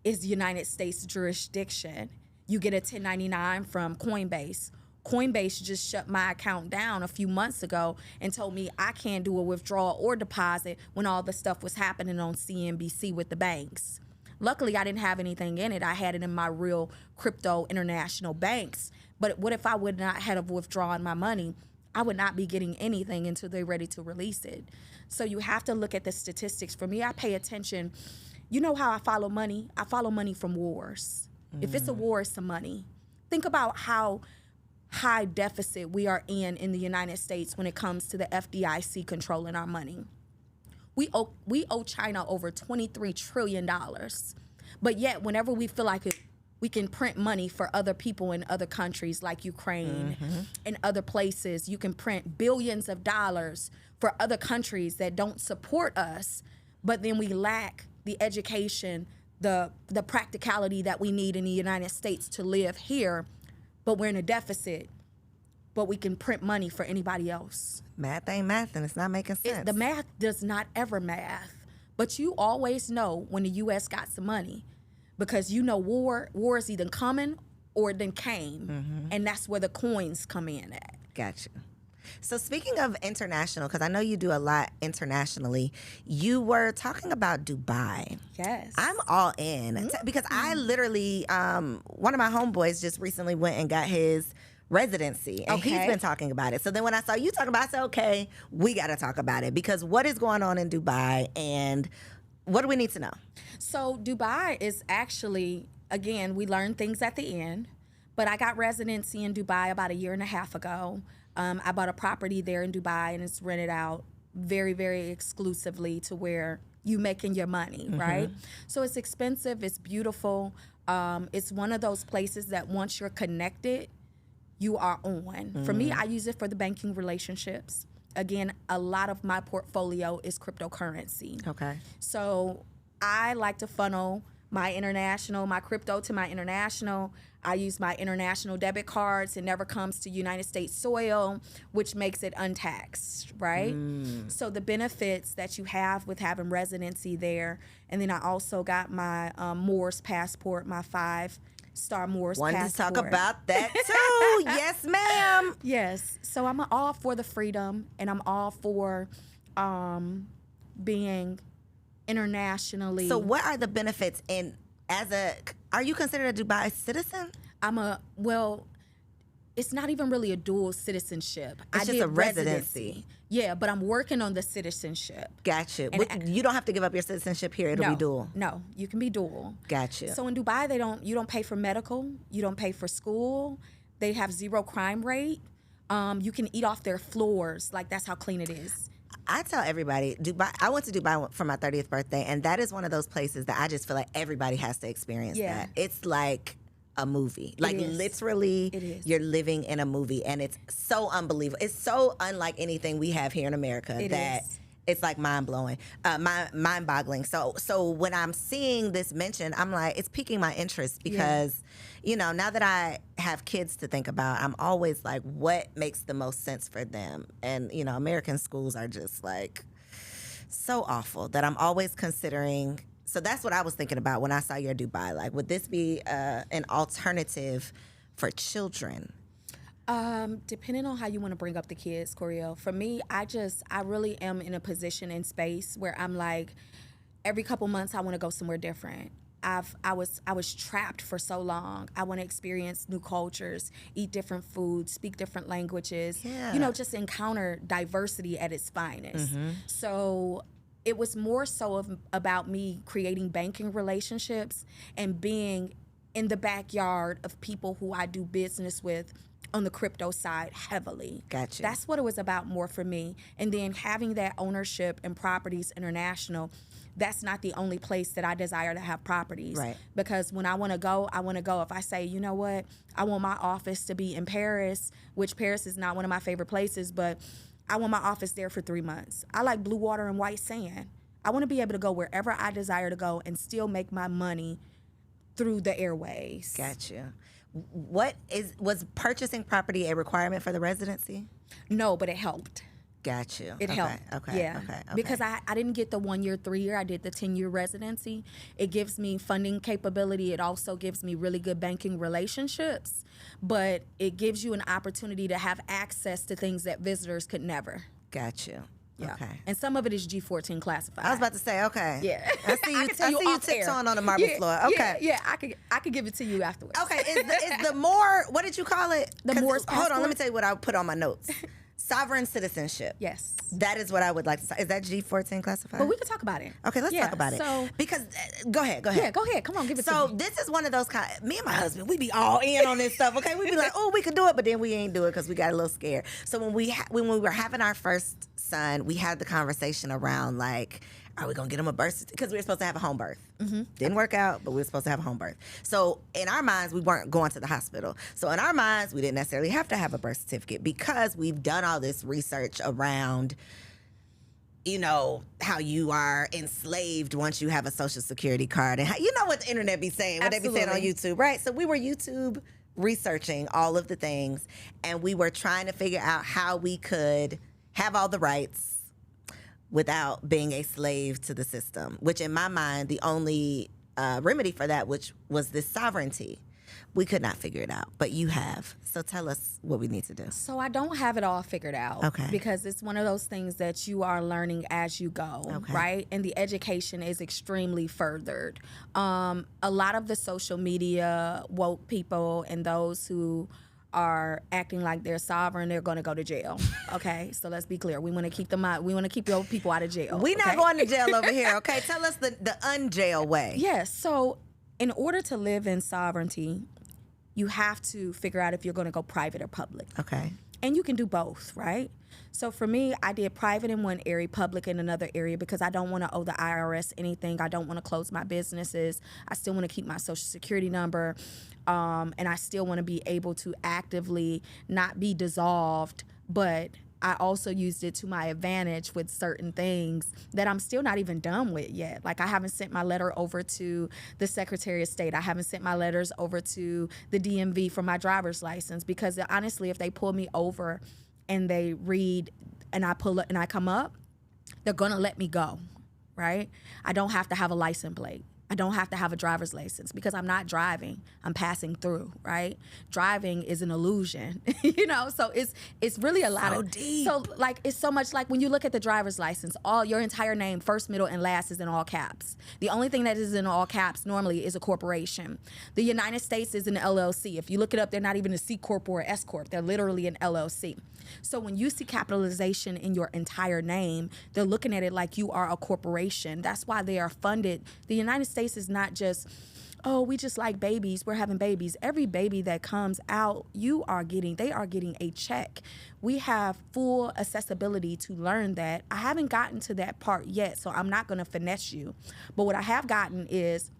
is the United States jurisdiction. You get a 1099 from Coinbase. Coinbase just shut my account down a few months ago and told me I can't do a withdrawal or deposit when all the stuff was happening on CNBC with the banks. Luckily, I didn't have anything in it. I had it in my real crypto international banks. But what if I would not have withdrawn my money? I would not be getting anything until they're ready to release it. So you have to look at the statistics. For me, I pay attention. You know how I follow money? I follow money from wars. If it's a war, it's some money. Think about how high deficit we are in the United States when it comes to the FDIC controlling our money. We owe China over $23 trillion. But yet, whenever we feel like it, we can print money for other people in other countries like Ukraine and other places. You can print billions of dollars for other countries that don't support us, but then we lack the education, the practicality that we need in the United States to live here. But we're in a deficit, but we can print money for anybody else. Math ain't math, and it's not making sense. The math does not ever math. But you always know when the U.S. got some money, because you know war is either coming or it then came, and that's where the coins come in at. Gotcha. So speaking of international, because I know you do a lot internationally, you were talking about Dubai. Yes. I'm all in because I literally, one of my homeboys just recently went and got his residency, and he's been talking about it. So then when I saw you talking about it, I said, okay, we got to talk about it, because what is going on in Dubai and what do we need to know? So Dubai is actually, again, we learn things at the end, but I got residency in Dubai about 1.5 years ago. I bought a property there in Dubai, and it's rented out very, very exclusively to where you making your money, right? So it's expensive, it's beautiful. It's one of those places that once you're connected, you are on. For me, I use it for the banking relationships. Again, a lot of my portfolio is cryptocurrency. Okay. So I like to funnel my crypto to my international. I use my international debit cards. It never comes to United States soil, which makes it untaxed, right? So the benefits that you have with having residency there. And then I also got my Moors passport, my 5-star Moors passport. Wanted to talk about that too. Yes, ma'am. Yes. So I'm all for the freedom, and I'm all for being internationally. So what are the benefits as Are you considered a Dubai citizen? It's not even really a dual citizenship. It's just a residency. Yeah, but I'm working on the citizenship. Gotcha. You don't have to give up your citizenship here. It'll be dual. No, you can be dual. Gotcha. So in Dubai, you don't pay for medical. You don't pay for school. They have zero crime rate. You can eat off their floors. Like, that's how clean it is. I tell everybody, Dubai. I went to Dubai for my 30th birthday, and that is one of those places that I just feel like everybody has to experience that. It's like a movie. Like, literally, you're living in a movie, and it's so unbelievable. It's so unlike anything we have here in America it's like mind-blowing, mind-boggling. So when I'm seeing this mentioned, I'm like, it's piquing my interest because, you know, now that I have kids to think about, I'm always like, what makes the most sense for them? And, you know, American schools are just like so awful that I'm always considering. So that's what I was thinking about when I saw your Dubai. Like, would this be an alternative for children? Depending on how you want to bring up the kids, Coriel. For me, I really am in a position in space where I'm like, every couple months I want to go somewhere different. I was trapped for so long. I want to experience new cultures, eat different foods, speak different languages. You know, just encounter diversity at its finest. So it was more so about me creating banking relationships and being in the backyard of people who I do business with on the crypto side heavily. Gotcha. That's what it was about more for me. And then having that ownership in Properties International, that's not the only place that I desire to have properties. Right. Because when I want to go, I want to go. If I say, you know what, I want my office to be in Paris, which Paris is not one of my favorite places, but I want my office there for 3 months. I like blue water and white sand. I want to be able to go wherever I desire to go and still make my money through the airways. Gotcha. Was purchasing property a requirement for the residency? No, but it helped. Got you. It helped. Okay. Because I didn't get the 1 year, 3 year. I did the 10-year residency. It gives me funding capability. It also gives me really good banking relationships. But it gives you an opportunity to have access to things that visitors could never. Got you. Yeah. Okay. And some of it is G14 classified. I was about to say, okay. Yeah. I see you tiptoeing on the marble floor. Okay. Yeah, I could give it to you afterwards. Okay. Is the more, what did you call it? The Moore's Hold on, passport? let me tell you what I put on my notes. Sovereign citizenship. Yes. That is what I would like to say. Is that G14 classified? But we can talk about it. Okay, let's talk about it. Because, go ahead. Yeah, go ahead. Come on, give it to me. So this is one of those me and my husband, we be all in on this stuff, okay? We be like, oh, we could do it, but then we ain't do it because we got a little scared. So when we were having our first son, we had the conversation around like, are we going to get him a birth certificate? Because we were supposed to have a home birth. Didn't work out, but we were supposed to have a home birth. So in our minds, we weren't going to the hospital. So in our minds, we didn't necessarily have to have a birth certificate because we've done all this research around, you know, how you are enslaved once you have a social security card. And how, you know what the internet be saying, what they be saying on YouTube, right? So we were YouTube researching all of the things, and we were trying to figure out how we could have all the rights without being a slave to the system, which in my mind, the only remedy for that, which was this sovereignty. We could not figure it out, but you have. So tell us what we need to do. So I don't have it all figured out. Okay. Because it's one of those things that you are learning as you go, right? And the education is extremely furthered. A lot of the social media woke people and those who are acting like they're sovereign, they're going to go to jail. Okay, so let's be clear. We want to keep them out. We want to keep your people out of jail. We're not going to jail over here. Okay, tell us the unjail way. Yes. So in order to live in sovereignty, you have to figure out if you're going to go private or public. Okay. And you can do both, right? So for me, I did private in one area, public in another area, because I don't want to owe the IRS anything. I don't want to close my businesses. I still want to keep my social security number. And I still want to be able to actively not be dissolved, but I also used it to my advantage with certain things that I'm still not even done with yet. Like I haven't sent my letter over to the Secretary of State. I haven't sent my letters over to the DMV for my driver's license, because honestly, if they pull me over and they read and I pull up and I come up, they're gonna let me go, right? I don't have to have a license plate. I don't have to have a driver's license because I'm not driving. I'm passing through, right? Driving is an illusion, So it's really a lot of deep. So like it's so much like when you look at the driver's license, all your entire name, first, middle, and last is in all caps. The only thing that is in all caps normally is a corporation. The United States is an LLC. If you look it up, they're not even a C corp or S corp. They're literally an LLC. So when you see capitalization in your entire name, they're looking at it like you are a corporation. That's why they are funded. The United States is not just, oh, we just like babies, we're having babies. Every baby that comes out, they are getting a check. We have full accessibility to learn that. I haven't gotten to that part yet, so I'm not gonna finesse you. But what I have gotten is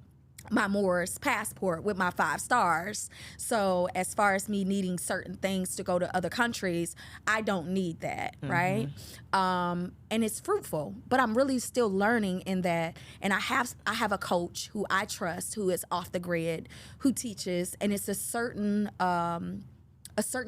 my Moors passport with my 5 stars. So as far as me needing certain things to go to other countries, I don't need that, right? And it's fruitful, but I'm really still learning in that. And I have a coach who I trust, who is off the grid, who teaches, and it's a certain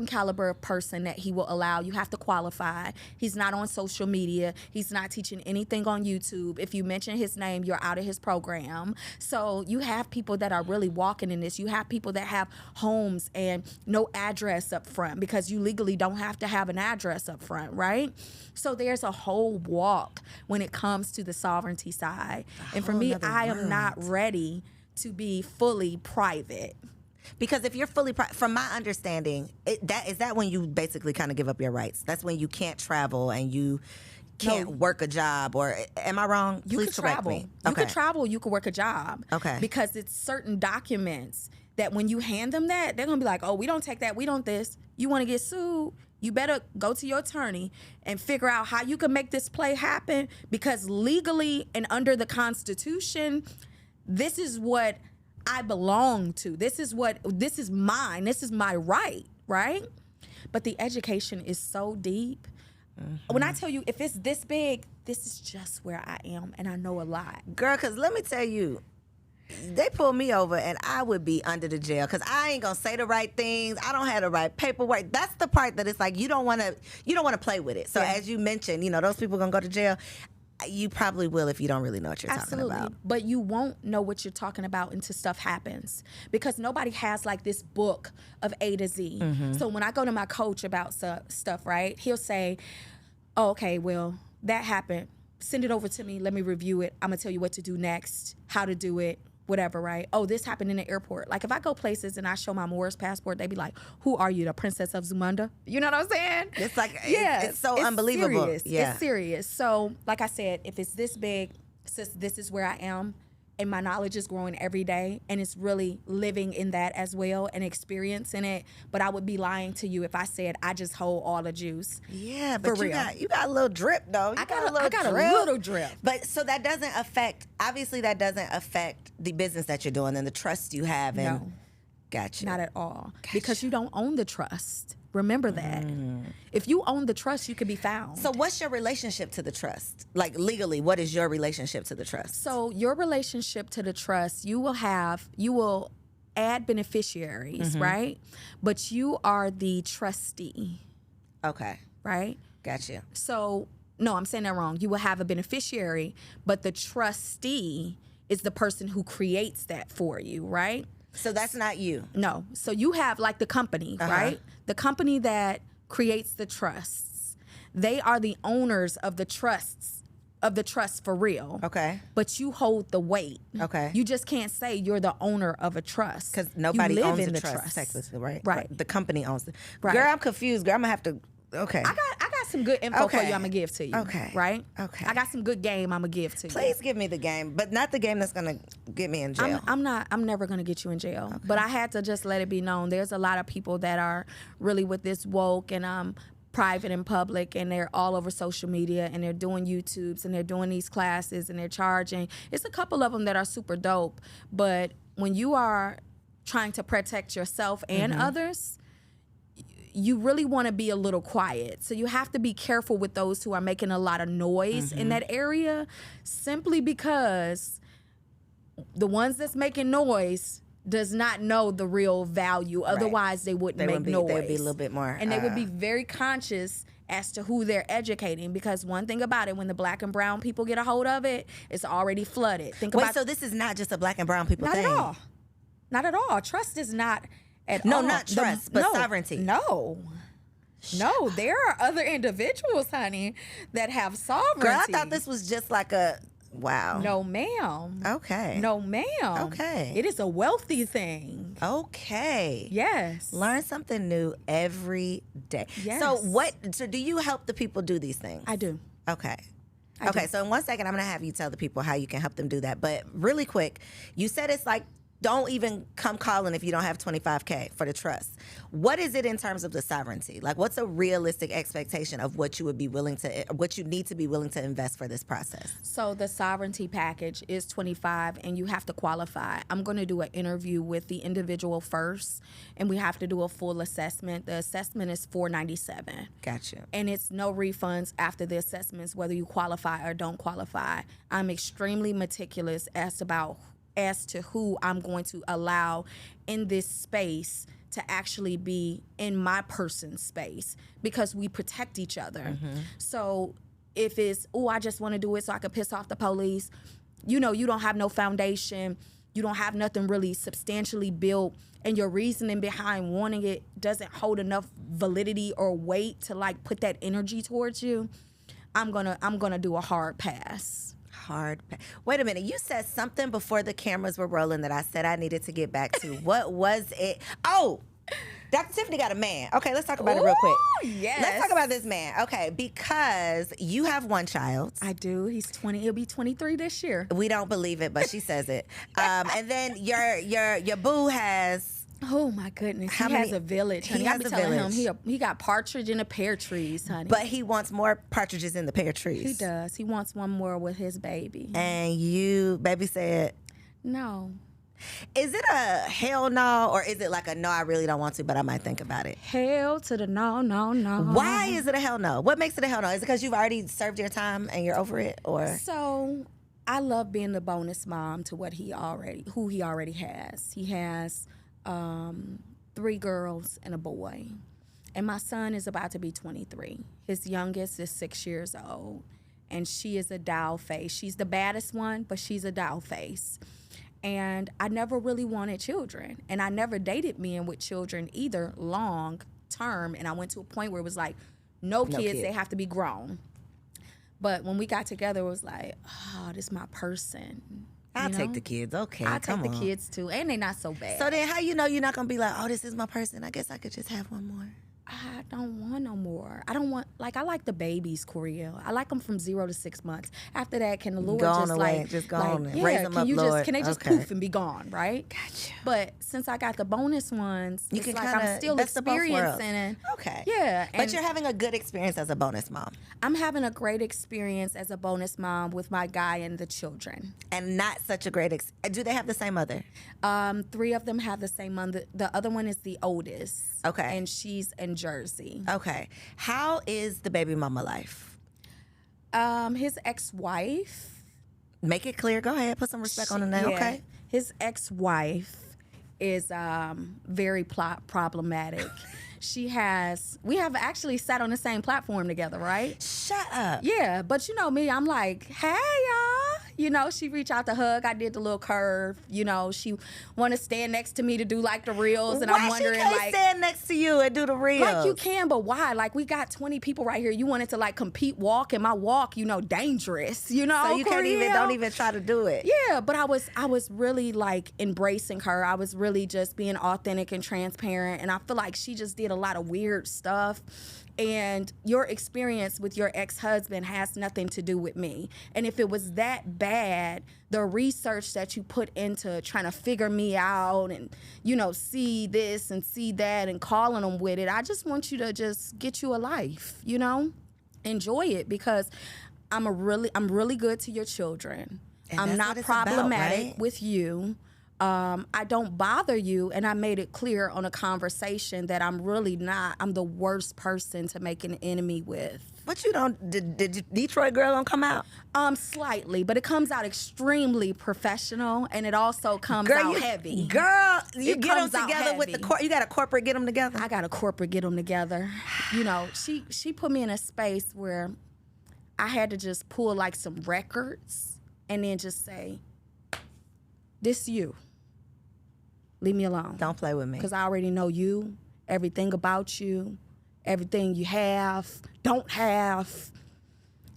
caliber of person that he will allow. You have to qualify. He's not on social media. He's not teaching anything on YouTube. If you mention his name, you're out of his program. So you have people that are really walking in this. You have people that have homes and no address up front because you legally don't have to have an address up front, right? So there's a whole walk when it comes to the sovereignty side. And for me, I am not ready to be fully private. Because if you're fully, from my understanding, is that when you basically kind of give up your rights? That's when you can't travel and you can't work a job, or am I wrong? Please correct me. You could travel, you could work a job. Okay. Because it's certain documents that when you hand them that, they're going to be like, oh, we don't take that, we don't this. You want to get sued? You better go to your attorney and figure out how you can make this play happen, because legally and under the Constitution, this is what I belong to. This is mine. This is my right, right? But the education is so deep. When I tell you, if it's this big, this is just where I am, and I know a lot. Girl, because let me tell you, they pull me over and I would be under the jail because I ain't gonna say the right things. I don't have the right paperwork. That's the part that it's like you don't want to play with it. So as you mentioned, those people gonna go to jail. You probably will if you don't really know what you're talking about. But you won't know what you're talking about until stuff happens, because nobody has like this book of A to Z. So when I go to my coach about stuff, right, he'll say, oh, okay, well, that happened. Send it over to me. Let me review it. I'm going to tell you what to do next, how to do it, whatever, right? Oh, this happened in the airport. Like if I go places and I show my Moors passport, they be like, who are you, the Princess of Zamunda? You know what I'm saying? It's like, it's so unbelievable. Serious. Yeah. It's serious. So like I said, if it's this big, sis, this is where I am. And my knowledge is growing every day, and it's really living in that as well and experiencing it. But I would be lying to you if I said I just hold all the juice. Yeah, but you got a little drip though. I got a little drip. But so that doesn't affect. Obviously, that doesn't affect the business that you're doing and the trust you have. And no, gotcha. Not at all, because you don't own the trust. Remember that. If you own the trust, you could be found. So what's your relationship to the trust? Like legally, what is your relationship to the trust? So your relationship to the trust, you will add beneficiaries, right? But you are the trustee. Okay. Right? Gotcha. So, no, I'm saying that wrong. You will have a beneficiary, but the trustee is the person who creates that for you, right? So that's not you. No. So you have like the company, right? The company that creates the trusts. They are the owners of the trusts, of the trust for real. Okay. But you hold the weight. Okay. You just can't say you're the owner of a trust. Because nobody owns in the trust, technically, right? Right. The company owns it. Right. Girl, I'm confused. Girl, I'm going to have to... Okay. I got some good info for you I'm going to give to you. Okay. Right? Okay. I got some good game I'm going to give to you. Please give me the game, but not the game that's going to get me in jail. I'm never going to get you in jail. Okay. But I had to just let it be known. There's a lot of people that are really with this woke and private and public, and they're all over social media, and they're doing YouTubes, and they're doing these classes, and they're charging. It's a couple of them that are super dope. But when you are trying to protect yourself and others, you really want to be a little quiet. So you have to be careful with those who are making a lot of noise in that area, simply because the ones that's making noise does not know the real value. Otherwise, they wouldn't make noise. They would be a little bit more. And they would be very conscious as to who they're educating. Because one thing about it, when the black and brown people get a hold of it, it's already flooded. So this is not just a black and brown people thing? Not at all. Not at all. Trust is not at all. No, not trust, but sovereignty. No, there are other individuals, honey, that have sovereignty. Girl, I thought this was just like a... Wow. No, ma'am. Okay. No, ma'am. Okay. It is a wealthy thing. Okay. Yes. Learn something new every day. Yes. So do you help the people do these things? I do. Okay. I do. So in 1 second, I'm going to have you tell the people how you can help them do that. But really quick, you said it's like, don't even come calling if you don't have $25K for the trust. What is it in terms of the sovereignty? Like, what's a realistic expectation of what you would be willing to, what you need to be willing to invest for this process? So the sovereignty package is $25, and you have to qualify. I'm going to do an interview with the individual first, and we have to do a full assessment. The assessment is $497. Gotcha. And it's no refunds after the assessments, whether you qualify or don't qualify. I'm extremely meticulous as to who I'm going to allow in this space to actually be in my person's space, because we protect each other. Mm-hmm. So if it's, I just want to do it so I can piss off the police, you don't have no foundation, you don't have nothing really substantially built, and your reasoning behind wanting it doesn't hold enough validity or weight to like put that energy towards you, I'm gonna do a hard pass. Wait a minute. You said something before the cameras were rolling that I said I needed to get back to. What was it? Oh, Dr. Tiffaney got a man. Okay, let's talk about it real quick. Yes. Let's talk about this man. Okay, because you have one child. I do. He's 20. He'll be 23 this year. We don't believe it, but she says it. And then your boo has... Oh my goodness! He has a village, honey. I be telling him he got partridge in the pear trees, honey. But he wants more partridges in the pear trees. He does. He wants one more with his baby. And you, baby, said no. Is it a hell no, or is it like a no? I really don't want to, but I might think about it. Hell to the no. Why is it a hell no? What makes it a hell no? Is it because you've already served your time and you're over it, or? So I love being the bonus mom to who he already has. He has 3 girls and a boy. And my son is about to be 23. His youngest is 6 years old. And she is a doll face. She's the baddest one, but she's a doll face. And I never really wanted children. And I never dated men with children either long term. And I went to a point where it was like, no kids, they have to be grown. But when we got together, it was like, this is my person. I'll take the kids. Okay, I'll take the kids too, and they're not so bad. So then how you know you're not going to be like, this is my person. I guess I could just have one more. I don't want no more. I don't want, I like the babies, Coriel. I like them from 0 to 6 months. After that, can the Lord go just away. Just go on and raise them up, Lord. Can they just poof and be gone, right? Gotcha. But since I got the bonus ones, you it's can like I'm still experiencing it. Okay. Yeah. But you're having a good experience as a bonus mom. I'm having a great experience as a bonus mom with my guy and the children. And not such a great do they have the same mother? 3 of them have the same mother. The other one is the oldest. Okay. And she's in Jersey. Okay. How is the baby mama life? His ex-wife. Make it clear. Go ahead. Put some respect on the name. Yeah. Okay. His ex-wife is very problematic. We have actually sat on the same platform together, right? Shut up. Yeah, but you know me, I'm like, hey, y'all. She reached out to hug. I did the little curve. She want to stand next to me to do like the reels, and I'm wondering, she can't stand next to you and do the reels? Like you can, but why? Like we got 20 people right here. You wanted to like compete walk, and my walk, dangerous. So you don't even try to do it. Yeah, but I was really like embracing her. I was really just being authentic and transparent, and I feel like she just did a lot of weird stuff. And your experience with your ex-husband has nothing to do with me. And if it was that bad, the research that you put into trying to figure me out and, see this and see that and calling them with it, I just want you to just get you a life, enjoy it, because I'm really good to your children. And I'm not problematic about, right? with you. I don't bother you, and I made it clear on a conversation that I'm really not. I'm the worst person to make an enemy with. But you don't. Did Detroit Girl don't come out? Slightly, but it comes out extremely professional, and it also comes out heavy. Girl, you It get them comes out together with the heavy. you got a corporate get them together. I got a corporate get them together. You know, she put me in a space where I had to just pull like some records and then just say, "This you. Leave me alone. Don't play with me." Because I already know you, everything about you, everything you have, don't have,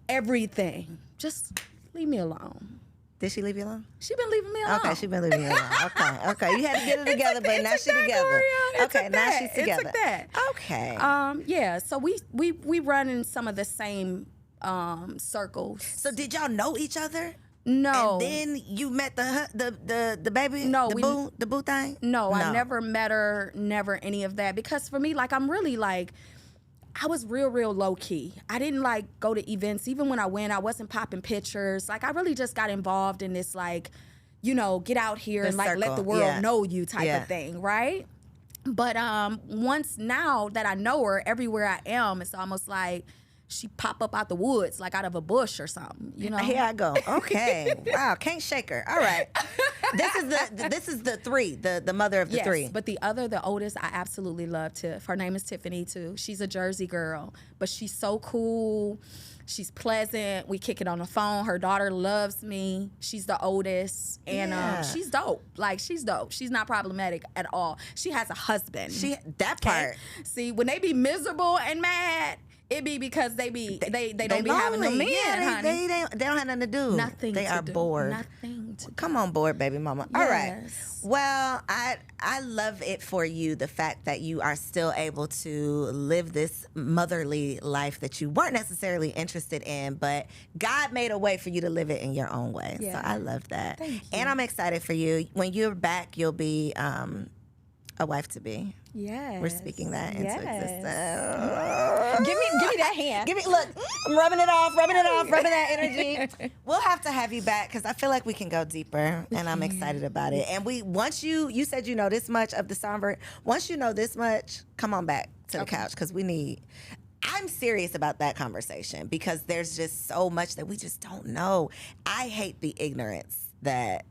everything. Just leave me alone. Did she leave you alone? She been leaving me alone. Okay, she been leaving you alone. Okay. You had to get it together, but now she together. Okay, now she's together. It took that. Okay. Yeah. So we run in some of the same circles. So did y'all know each other? No. And then you met the baby? No, the boo thing? No, I never met her, never any of that. Because for me, like, I'm really like, I was real low key. I didn't like go to events. Even when I went, I wasn't popping pictures. Like, I really just got involved in this, like, you know, get out here and like let the world know you type of thing, right? But once now that I know her, everywhere I am, it's almost like she pop up out the woods, like out of a bush or something, you know? Here I go. Okay. Wow, can't shake her. All right. This is the three, the mother of the three. But the oldest, I absolutely love Tiff. Her name is Tiffaney too. She's a Jersey girl, but she's so cool. She's pleasant. We kick it on the phone. Her daughter loves me. She's the oldest, and she's dope. Like, she's dope. She's not problematic at all. She has a husband. That part. See, when they be miserable and mad, it be because they don't be having no men, honey. They don't have nothing to do. Nothing They to are do. bored. Nothing to do. Come on board, baby mama. Yes. All right. Well, I love it for you, the fact that you are still able to live this motherly life that you weren't necessarily interested in, but God made a way for you to live it in your own way. Yeah. So I love that. Thank you. And I'm excited for you. When you're back, you'll be a wife to be. Yes. We're speaking that into existence. Give me that hand. Look, I'm rubbing it off, rubbing that energy. We'll have to have you back because I feel like we can go deeper, and I'm excited about it. And once you said you know this much of the somber, once you know this much, come on back to the couch because I'm serious about that conversation because there's just so much that we just don't know. I hate the ignorance that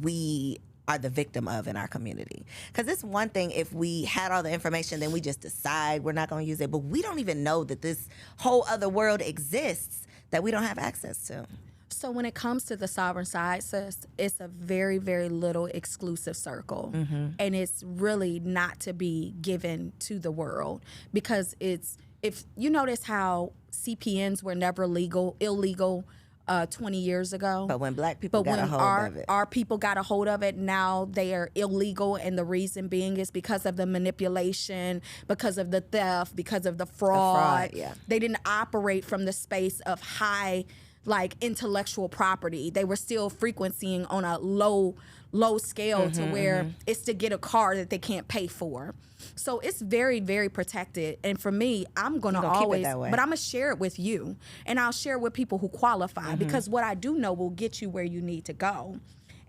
we are the victim of in our community. Because it's one thing if we had all the information, then we just decide we're not going to use it. But we don't even know that this whole other world exists that we don't have access to. So when it comes to the sovereign side, sis, it's a very, very little exclusive circle. Mm-hmm. And it's really not to be given to the world because if you notice how CPNs were never illegal 20 years ago. But when black people got a hold of it. Our people got a hold of it, now they are illegal, and the reason being is because of the manipulation, because of the theft, because of the fraud. They didn't operate from the space of high, like, intellectual property. They were still frequencying on a low scale to where it's to get a car that they can't pay for. So it's very, very protected. And for me, I'm going to always, but I'm going to share it with you. And I'll share it with people who qualify because what I do know will get you where you need to go.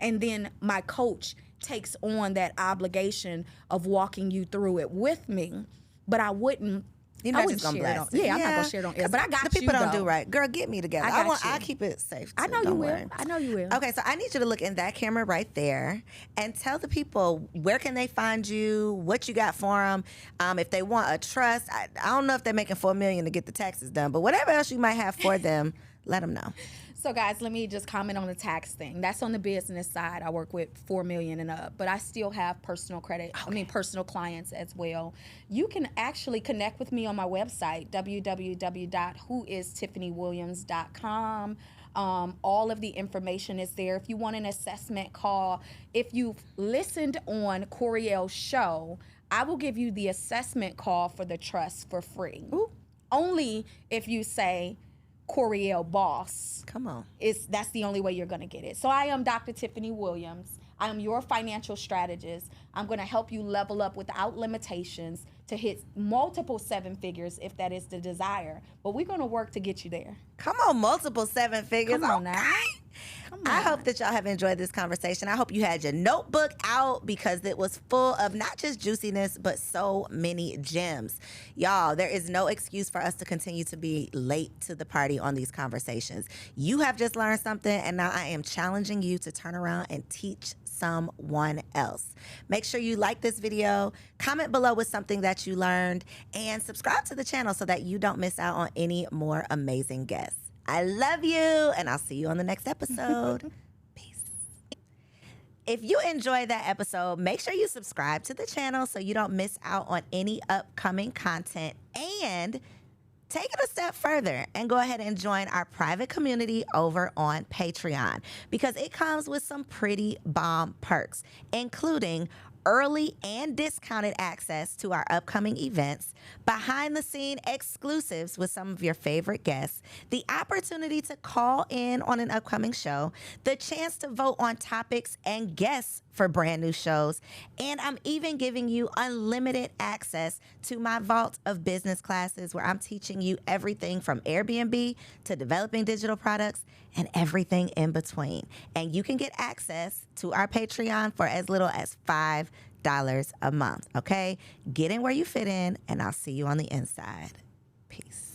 And then my coach takes on that obligation of walking you through it with me. But I wouldn't. You're not just gonna blast it. Yeah, I'm not gonna share it on air. But I got you. The people don't do right. Girl, get me together. I'll keep it safe. Too. I know you will. I know you will. Okay, so I need you to look in that camera right there and tell the people where can they find you, what you got for them. If they want a trust, I don't know if they're making $4 million to get the taxes done, but whatever else you might have for them, let them know. So guys, let me just comment on the tax thing. That's on the business side. I work with $4 million and up, but I still have personal credit. Okay. Personal clients as well. You can actually connect with me on my website, www.whoistiffaneywilliams.com. All of the information is there. If you want an assessment call, if you've listened on Coriel's show, I will give you the assessment call for the trust for free. Ooh. Only if you say, Coriel boss. Come on. That's the only way you're going to get it. So I am Dr. Tiffaney Williams. I am your financial strategist. I'm going to help you level up without limitations to hit multiple 7 figures if that is the desire. But we're going to work to get you there. Come on, multiple 7 figures. Come on now. I hope that y'all have enjoyed this conversation. I hope you had your notebook out because it was full of not just juiciness, but so many gems. Y'all, there is no excuse for us to continue to be late to the party on these conversations. You have just learned something, and now I am challenging you to turn around and teach someone else. Make sure you like this video, comment below with something that you learned, and subscribe to the channel so that you don't miss out on any more amazing guests. I love you, and I'll see you on the next episode. Peace. If you enjoyed that episode, make sure you subscribe to the channel so you don't miss out on any upcoming content, and take it a step further and go ahead and join our private community over on Patreon, because it comes with some pretty bomb perks, including early and discounted access to our upcoming events, behind-the-scene exclusives with some of your favorite guests, the opportunity to call in on an upcoming show, the chance to vote on topics and guests for brand new shows, and I'm even giving you unlimited access to my vault of business classes where I'm teaching you everything from Airbnb to developing digital products and everything in between. And you can get access to our Patreon for as little as $5 a month, okay? Get in where you fit in, and I'll see you on the inside. Peace.